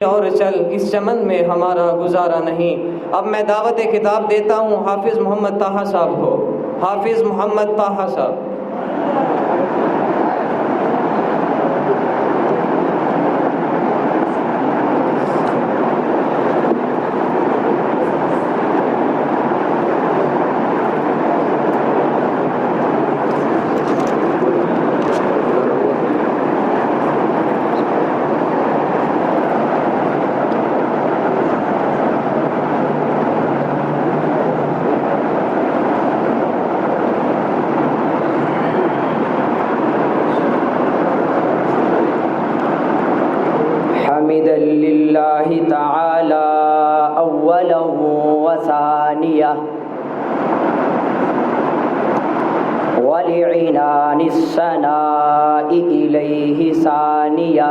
اور چل اس چمن میں ہمارا گزارا نہیں۔ اب میں دعوت خطاب دیتا ہوں حافظ محمد طاہا صاحب کو۔ حافظ محمد طاہا صاحب۔ حمدا للہ تعالی اولا وثانیہ ولعنان الثناء الیہ ثانیہ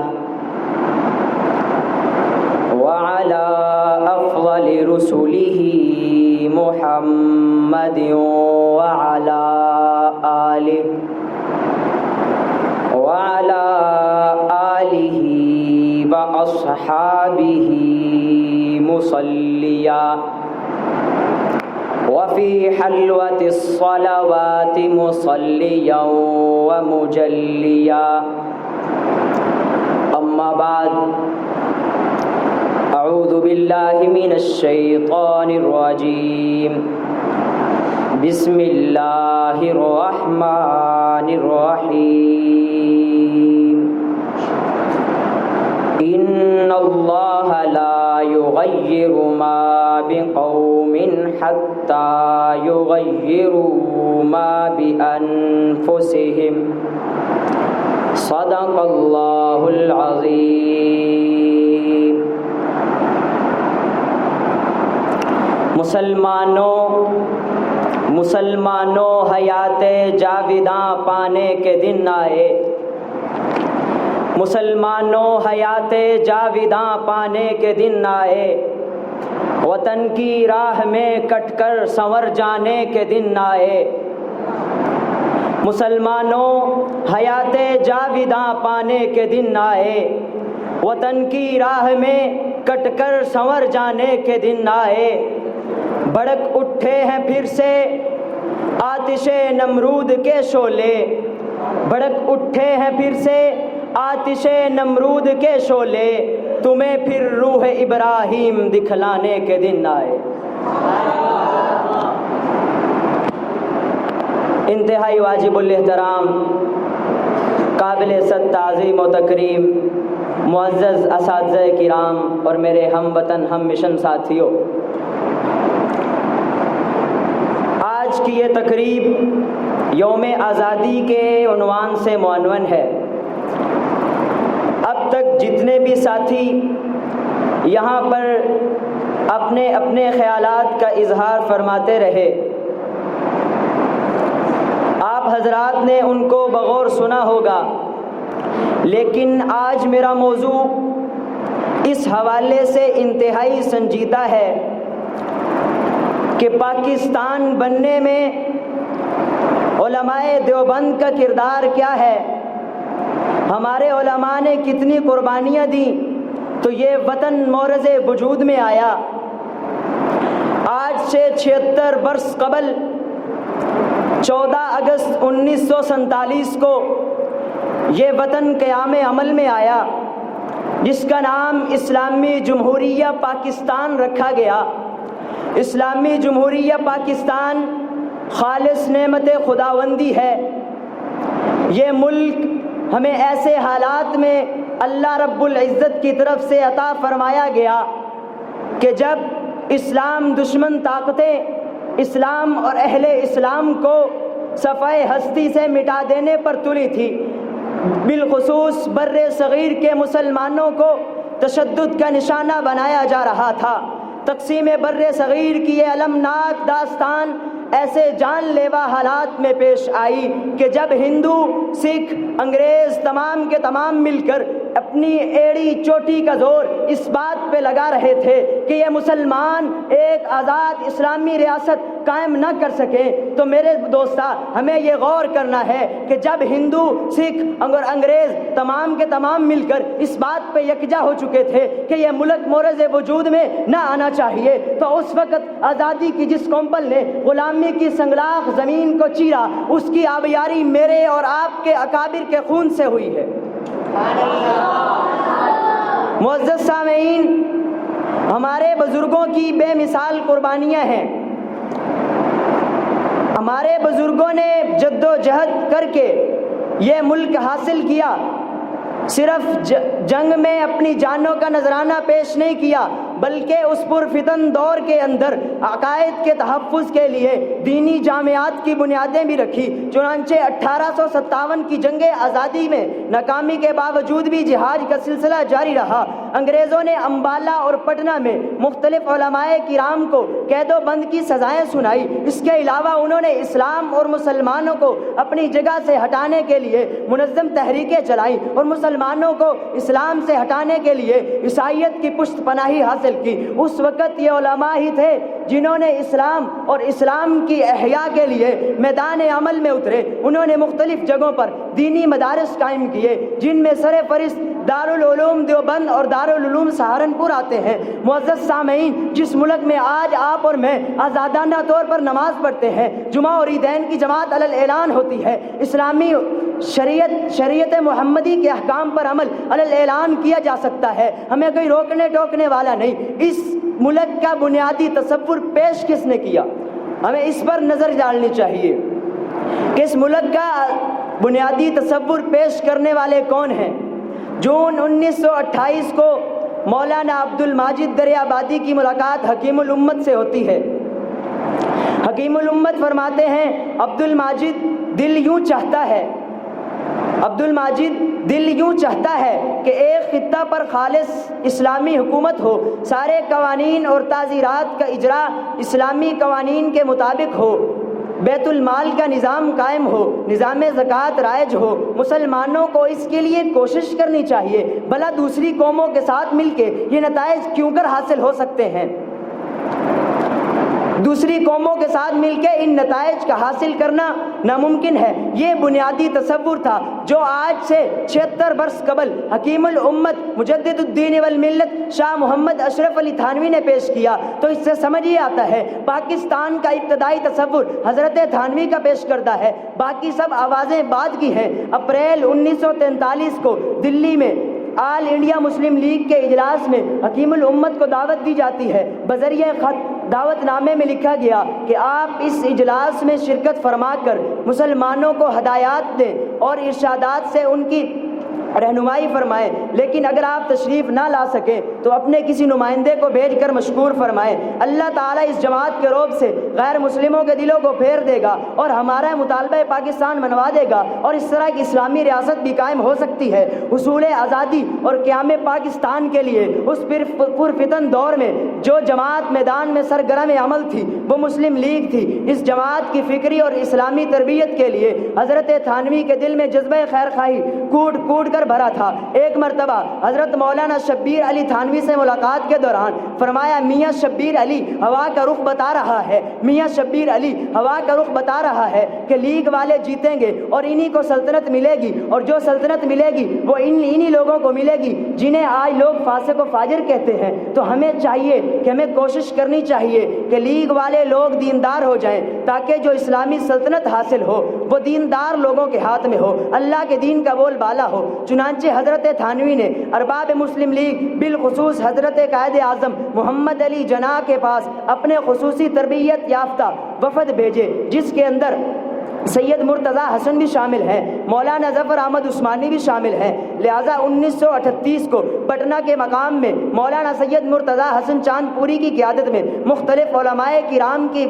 وعلى افضل رسله محمد وعلى آلہ وأصحابه مصليا وفي حلوة الصلوات مصليا ومجليا أما بعد أعوذ بالله من الشيطان الرجيم بسم الله الرحمن الرحيم إن الله لا يغير ما بقوم حتى يغيروا ما بأنفسهم صدق الله العظيم۔ مسلمانوں حیات جاویداں پانے کے دن آئے۔ مسلمانوں حیات جاویداں پانے کے دن آئے، وطن کی راہ میں کٹ کر سنور جانے کے دن آئے۔ مسلمانوں حیات جاویداں پانے کے دن آئے، وطن کی راہ میں کٹ کر سنور جانے کے دن آئے۔ بھڑک اٹھے ہیں پھر سے آتش نمرود کے شعلے، بھڑک اٹھے ہیں پھر سے آتش نمرود کے شعلے، تمہیں پھر روح ابراہیم دکھلانے کے دن آئے۔ انتہائی واجب الاحترام، قابل صد تعظیم و تکریم معزز اساتذہ کرام اور میرے ہم وطن ہم مشن ساتھیوں، آج کی یہ تقریب یوم آزادی کے عنوان سے معنون ہے۔ اب تک جتنے بھی ساتھی یہاں پر اپنے اپنے خیالات کا اظہار فرماتے رہے، آپ حضرات نے ان کو بغور سنا ہوگا، لیکن آج میرا موضوع اس حوالے سے انتہائی سنجیدہ ہے کہ پاکستان بننے میں علماء دیوبند کا کردار کیا ہے، ہمارے علماء نے کتنی قربانیاں دیں تو یہ وطن مورز وجود میں آیا۔ آج سے 76 برس قبل 14 اگست 1947 کو یہ وطن قیام عمل میں آیا، جس کا نام اسلامی جمہوریہ پاکستان رکھا گیا۔ اسلامی جمہوریہ پاکستان خالص نعمت خداوندی ہے۔ یہ ملک ہمیں ایسے حالات میں اللہ رب العزت کی طرف سے عطا فرمایا گیا کہ جب اسلام دشمن طاقتیں اسلام اور اہل اسلام کو صفحہ ہستی سے مٹا دینے پر تلی تھی، بالخصوص بر صغیر کے مسلمانوں کو تشدد کا نشانہ بنایا جا رہا تھا۔ تقسیم بر صغیر کی یہ المناک داستان ایسے جان لیوا حالات میں پیش آئی کہ جب ہندو، سکھ، انگریز تمام کے تمام مل کر اپنی ایڑی چوٹی کا زور اس بات پہ لگا رہے تھے کہ یہ مسلمان ایک آزاد اسلامی ریاست قائم نہ کر سکیں، تو میرے دوستا ہمیں یہ غور کرنا ہے کہ جب ہندو، سکھ اور انگریز تمام کے تمام مل کر اس بات پہ یکجا ہو چکے تھے کہ یہ ملک مورز وجود میں نہ آنا چاہیے، تو اس وقت آزادی کی جس کمپل نے غلامی کی سنگلاخ زمین کو چیرا، اس کی آبیاری میرے اور آپ کے اکابر کے خون سے ہوئی ہے۔ معزز سامعین، ہمارے بزرگوں کی بے مثال قربانیاں ہیں۔ ہمارے بزرگوں نے جد و جہد کر کے یہ ملک حاصل کیا، صرف جنگ میں اپنی جانوں کا نذرانہ پیش نہیں کیا، بلکہ اس پرفتن دور کے اندر عقائد کے تحفظ کے لیے دینی جامعات کی بنیادیں بھی رکھی۔ چنانچہ 1857 کی جنگ آزادی میں ناکامی کے باوجود بھی جہاد کا سلسلہ جاری رہا۔ انگریزوں نے امبالہ اور پٹنہ میں مختلف علماء کرام کو قید و بند کی سزائیں سنائی۔ اس کے علاوہ انہوں نے اسلام اور مسلمانوں کو اپنی جگہ سے ہٹانے کے لیے منظم تحریکیں چلائیں اور مسلمانوں کو اسلام سے ہٹانے کے لیے عیسائیت کی پشت پناہی حاصل کی۔ اس وقت یہ علماء ہی تھے جنہوں نے اسلام اور اسلام کی احیاء کے لیے میدان عمل میں اترے۔ انہوں نے مختلف جگہوں پر دینی مدارس قائم کیے، جن میں سر فہرست دارالعلوم دیوبند اور دارالعلوم سہارنپور آتے ہیں۔ معزز سامعین، جس ملک میں آج آپ اور میں آزادانہ طور پر نماز پڑھتے ہیں، جمعہ اور عیدین کی جماعت علی الاعلان ہوتی ہے، اسلامی شریعت محمدی کے احکام پر عمل علی الاعلان کیا جا سکتا ہے، ہمیں کوئی روکنے ٹوکنے والا نہیں۔ اس ملک کا بنیادی تصور پیش کس نے کیا؟ ہمیں اس پر نظر ڈالنی چاہیے کہ اس ملک کا بنیادی تصور پیش کرنے والے کون ہیں۔ جون 1928 کو مولانا عبد الماجد دریابادی کی ملاقات حکیم الامت سے ہوتی ہے۔ حکیم الامت فرماتے ہیں، عبد الماجد دل یوں چاہتا ہے، عبد الماجد دل یوں چاہتا ہے کہ ایک خطہ پر خالص اسلامی حکومت ہو، سارے قوانین اور تعزیرات کا اجرا اسلامی قوانین کے مطابق ہو، بیت المال کا نظام قائم ہو، نظام زکوٰۃ رائج ہو۔ مسلمانوں کو اس کے لیے کوشش کرنی چاہیے، بھلا دوسری قوموں کے ساتھ مل کے یہ نتائج کیوں کر حاصل ہو سکتے ہیں؟ دوسری قوموں کے ساتھ مل کے ان نتائج کا حاصل کرنا ناممکن ہے۔ یہ بنیادی تصور تھا جو آج سے 76 برس قبل حکیم الامت مجدد الدین والملت شاہ محمد اشرف علی تھانوی نے پیش کیا۔ تو اس سے سمجھ یہ آتا ہے پاکستان کا ابتدائی تصور حضرت تھانوی کا پیش کردہ ہے، باقی سب آوازیں بعد کی ہیں۔ اپریل 1943 کو دلی میں آل انڈیا مسلم لیگ کے اجلاس میں حکیم الامت کو دعوت دی جاتی ہے۔ بذریعہ خط دعوت نامے میں لکھا گیا کہ آپ اس اجلاس میں شرکت فرما کر مسلمانوں کو ہدایات دیں اور ارشادات سے ان کی رہنمائی فرمائیں، لیکن اگر آپ تشریف نہ لا سکیں تو اپنے کسی نمائندے کو بھیج کر مشکور فرمائیں۔ اللہ تعالیٰ اس جماعت کے رعب سے غیر مسلموں کے دلوں کو پھیر دے گا اور ہمارا مطالبہ پاکستان منوا دے گا، اور اس طرح کی اسلامی ریاست بھی قائم ہو سکتی ہے۔ حصول آزادی اور قیام پاکستان کے لیے اس پرفتن دور میں جو جماعت میدان میں سرگرم عمل تھی وہ مسلم لیگ تھی۔ اس جماعت کی فکری اور اسلامی تربیت کے لیے حضرت تھانوی کے دل میں جذبہ خیر خواہی کوٹ کوٹ کر بھرا تھا۔ ایک مرتبہ حضرت مولانا شبیر علی تھانوی سے ملاقات کے دوران فرمایا، میاں شبیر علی ہوا کا رخ بتا رہا ہے، میاں شبیر علی ہوا کا رخ بتا رہا ہے کہ لیگ والے جیتیں گے اور انہی کو سلطنت ملے گی، اور جو سلطنت ملے گی وہ انہی لوگوں کو ملے گی جنہیں آج لوگ فاسق و فاجر کہتے ہیں۔ تو ہمیں چاہیے کہ ہمیں کوشش کرنی چاہیے کہ لیگ والے لوگ دیندار ہو جائیں، تاکہ جو اسلامی سلطنت حاصل ہو وہ دیندار لوگوں کے ہاتھ میں ہو، اللہ کے دین کا بول بالا ہو۔ چنانچہ حضرت تھانوی نے ارباب مسلم لیگ بالخصوص حضرت قائد اعظم محمد علی جناح کے پاس اپنے خصوصی تربیت یافتہ وفد بھیجے، جس کے اندر سید مرتضیٰ حسن بھی شامل ہیں، مولانا ظفر احمد عثمانی بھی شامل ہیں۔ لہٰذا 1938 کو پٹنہ کے مقام میں مولانا سید مرتضیٰ حسن چاند پوری کی قیادت میں مختلف علماء کرام کی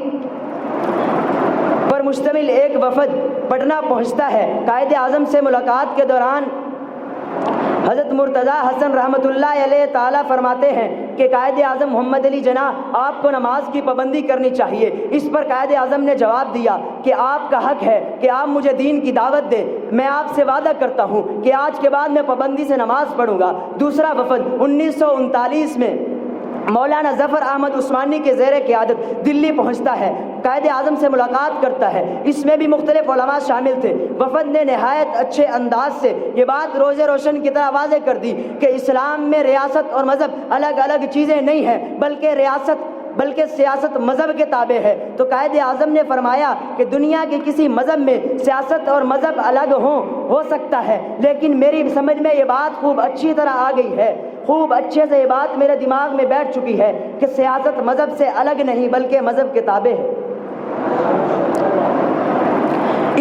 پر مشتمل ایک وفد پٹنہ پہنچتا ہے۔ قائد اعظم سے ملاقات کے دوران حضرت مرتضیٰ حسن رحمۃ اللہ علیہ تعالیٰ فرماتے ہیں کہ قائد اعظم محمد علی جناح آپ کو نماز کی پابندی کرنی چاہیے۔ اس پر قائد اعظم نے جواب دیا کہ آپ کا حق ہے کہ آپ مجھے دین کی دعوت دیں، میں آپ سے وعدہ کرتا ہوں کہ آج کے بعد میں پابندی سے نماز پڑھوں گا۔ دوسرا وفد 1939 میں مولانا ظفر احمد عثمانی کے زیر قیادت دلی پہنچتا ہے، قائد اعظم سے ملاقات کرتا ہے۔ اس میں بھی مختلف علماء شامل تھے۔ وفد نے نہایت اچھے انداز سے یہ بات روز روشن کی طرح واضح کر دی کہ اسلام میں ریاست اور مذہب الگ الگ چیزیں نہیں ہیں، بلکہ سیاست مذہب کے تابع ہے۔ تو قائد اعظم نے فرمایا کہ دنیا کے کسی مذہب میں سیاست اور مذہب الگ ہو سکتا ہے، لیکن میری سمجھ میں یہ بات خوب اچھی طرح آ گئی ہے، خوب اچھے سے یہ بات میرے دماغ میں بیٹھ چکی ہے کہ سیاست مذہب سے الگ نہیں بلکہ مذہب کے تابع ہے۔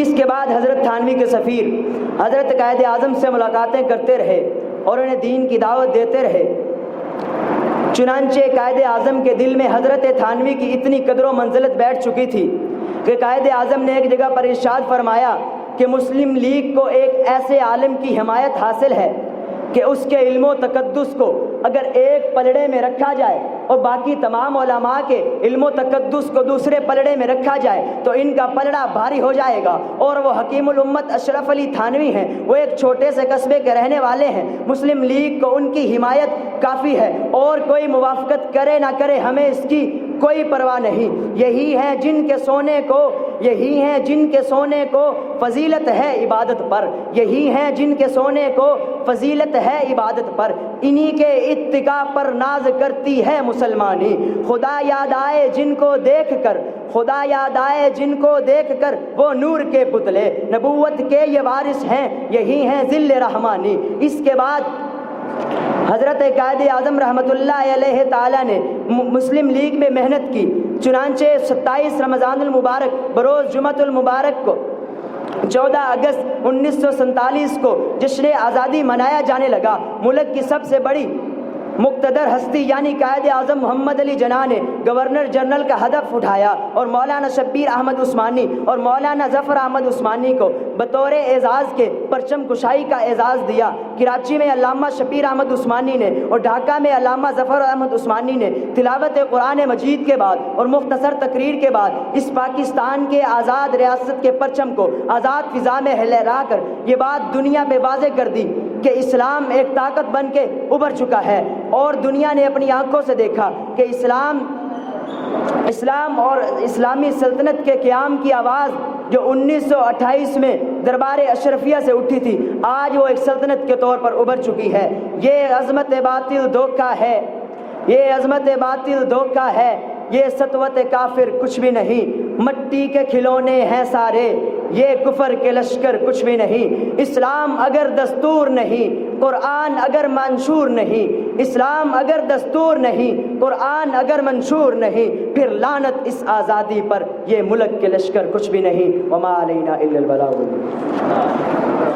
اس کے بعد حضرت تھانوی کے سفیر حضرت قائد اعظم سے ملاقاتیں کرتے رہے اور انہیں دین کی دعوت دیتے رہے۔ چنانچہ قائد اعظم کے دل میں حضرت تھانوی کی اتنی قدر و منزلت بیٹھ چکی تھی کہ قائد اعظم نے ایک جگہ پر ارشاد فرمایا کہ مسلم لیگ کو ایک ایسے عالم کی حمایت حاصل ہے کہ اس کے علم و تقدس کو اگر ایک پلڑے میں رکھا جائے اور باقی تمام علماء کے علم و تقدس کو دوسرے پلڑے میں رکھا جائے تو ان کا پلڑا بھاری ہو جائے گا۔ اور وہ حکیم الامت اشرف علی تھانوی ہیں، وہ ایک چھوٹے سے قصبے کے رہنے والے ہیں۔ مسلم لیگ کو ان کی حمایت کافی ہے، اور کوئی موافقت کرے نہ کرے ہمیں اس کی کوئی پرواہ نہیں۔ یہی ہیں جن کے سونے کو فضیلت ہے عبادت پر، یہی ہیں جن کے سونے کو فضیلت ہے عبادت پر، انہی کے اتقاء پر ناز کرتی ہے مسلمانی۔ خدا یاد آئے جن کو دیکھ کر وہ نور کے پتلے، نبوت کے یہ وارث ہیں، یہی ہیں ذل رحمانی۔ اس کے بعد حضرت قائد اعظم رحمۃ اللہ علیہ تعالیٰ نے مسلم لیگ میں محنت کی۔ چنانچہ 27 رمضان المبارک بروز جمعۃ المبارک کو 14 اگست 1947 کو جشن آزادی منایا جانے لگا۔ ملک کی سب سے بڑی مقتدر ہستی یعنی قائد اعظم محمد علی جناح نے گورنر جنرل کا ہدف اٹھایا اور مولانا شبیر احمد عثمانی اور مولانا ظفر احمد عثمانی کو بطور اعزاز کے پرچم کشائی کا اعزاز دیا۔ کراچی میں علامہ شبیر احمد عثمانی نے اور ڈھاکہ میں علامہ ظفر احمد عثمانی نے تلاوت قرآن مجید کے بعد اور مختصر تقریر کے بعد اس پاکستان کے آزاد ریاست کے پرچم کو آزاد فضا میں لہرا کر یہ بات دنیا پہ واضح کر دی کہ اسلام ایک طاقت بن کے ابھر چکا ہے، اور دنیا نے اپنی آنکھوں سے دیکھا کہ اسلام اور اسلامی سلطنت کے قیام کی آواز جو 1928 میں دربار اشرفیہ سے اٹھی تھی آج وہ ایک سلطنت کے طور پر ابھر چکی ہے۔ یہ عظمت باطل دھوکہ ہے، یہ عظمت باطل دھوکہ ہے، یہ سطوت کافر کچھ بھی نہیں، مٹی کے کھلونے ہیں سارے، یہ کفر کے لشکر کچھ بھی نہیں۔ اسلام اگر دستور نہیں، قرآن اگر منشور نہیں، اسلام اگر دستور نہیں، قرآن اگر منشور نہیں، پھر لعنت اس آزادی پر، یہ ملک کے لشکر کچھ بھی نہیں۔ وما علینا الا البلاغ۔